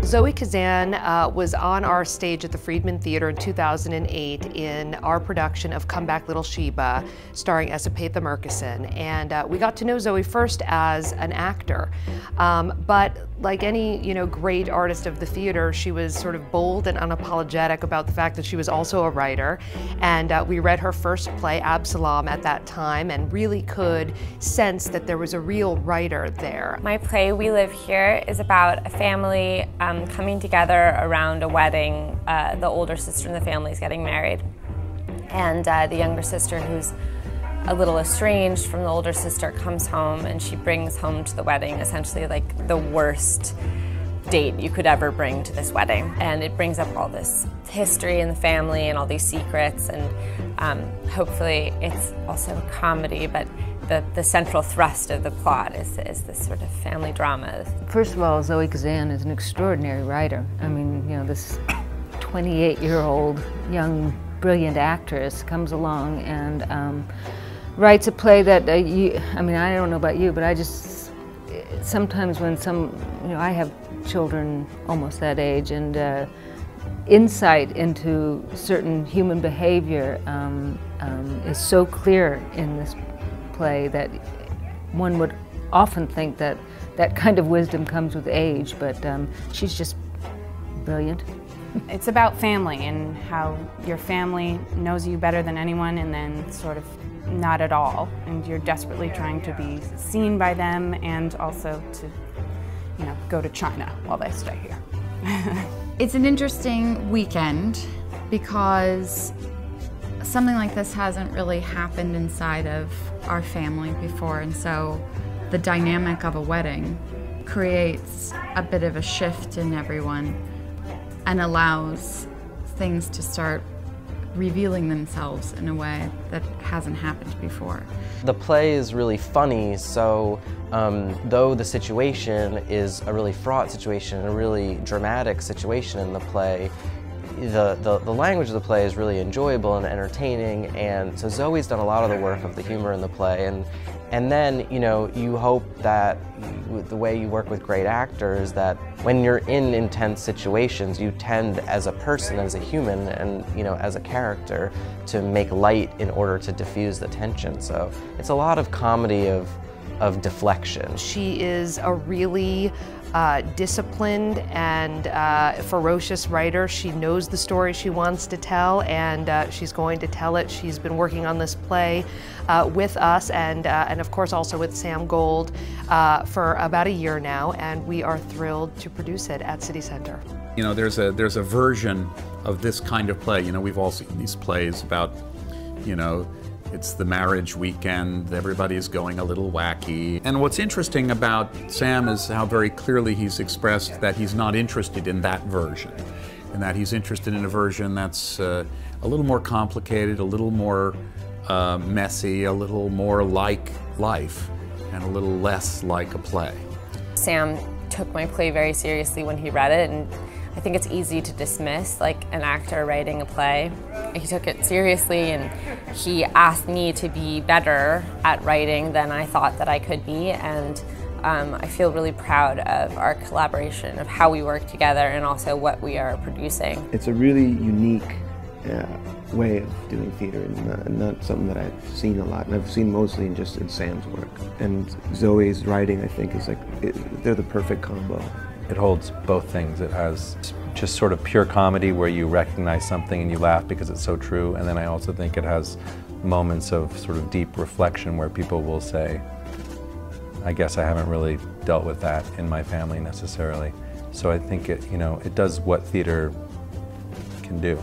Zoe Kazan was on our stage at the Friedman Theater in 2008 in our production of Come Back Little Sheba, starring Esapatha Murkison. And we got to know Zoe first as an actor. But like any, great artist of the theater, she was sort of bold and unapologetic about the fact that she was also a writer. And we read her first play, Absalom, at that time, and really could sense that there was a real writer there. My play, We Live Here, is about a family coming together around a wedding. The older sister in the family is getting married, and the younger sister, who's a little estranged from the older sister, comes home, and she brings home to the wedding essentially like the worst date you could ever bring to this wedding. And it brings up all this history in the family and all these secrets, and hopefully it's also a comedy, but the central thrust of the plot is this sort of family drama. First of all, Zoe Kazan is an extraordinary writer. I mean, this 28-year-old young, brilliant actress comes along and writes a play that I don't know about you, but I just, sometimes when I have children almost that age, and insight into certain human behavior is so clear in this play that one would often think that that kind of wisdom comes with age, but she's just brilliant. It's about family and how your family knows you better than anyone, and then sort of not at all, and you're desperately trying to be seen by them and also to, go to China while they stay here. It's an interesting weekend because something like this hasn't really happened inside of our family before, and so the dynamic of a wedding creates a bit of a shift in everyone and allows things to start revealing themselves in a way that hasn't happened before. The play is really funny, so though the situation is a really fraught situation, a really dramatic situation in the play, the language of the play is really enjoyable and entertaining, and so Zoe's done a lot of the work of the humor in the play, and then you hope that the way you work with great actors, that when you're in intense situations, you tend as a person, as a human, and as a character, to make light in order to diffuse the tension. So it's a lot of comedy of deflection. She is a really disciplined and ferocious writer. She knows the story she wants to tell, and she's going to tell it. She's been working on this play with us and of course also with Sam Gold for about a year now, and we are thrilled to produce it at City Center. There's a version of this kind of play. We've all seen these plays about, it's the marriage weekend, everybody's going a little wacky. And what's interesting about Sam is how very clearly he's expressed that he's not interested in that version, and that he's interested in a version that's a little more complicated, a little more messy, a little more like life, and a little less like a play. Sam Took my play very seriously when he read it, and I think it's easy to dismiss, like an actor writing a play. He took it seriously, and he asked me to be better at writing than I thought that I could be, and I feel really proud of our collaboration, of how we work together, and also what we are producing. It's a really unique way of doing theater, and not something that I've seen a lot, and I've seen mostly in Sam's work. And Zoe's writing, I think, is they're the perfect combo. It holds both things. It has just sort of pure comedy where you recognize something and you laugh because it's so true, and then I also think it has moments of sort of deep reflection where people will say, I guess I haven't really dealt with that in my family necessarily. So I think it, it does what theater can do.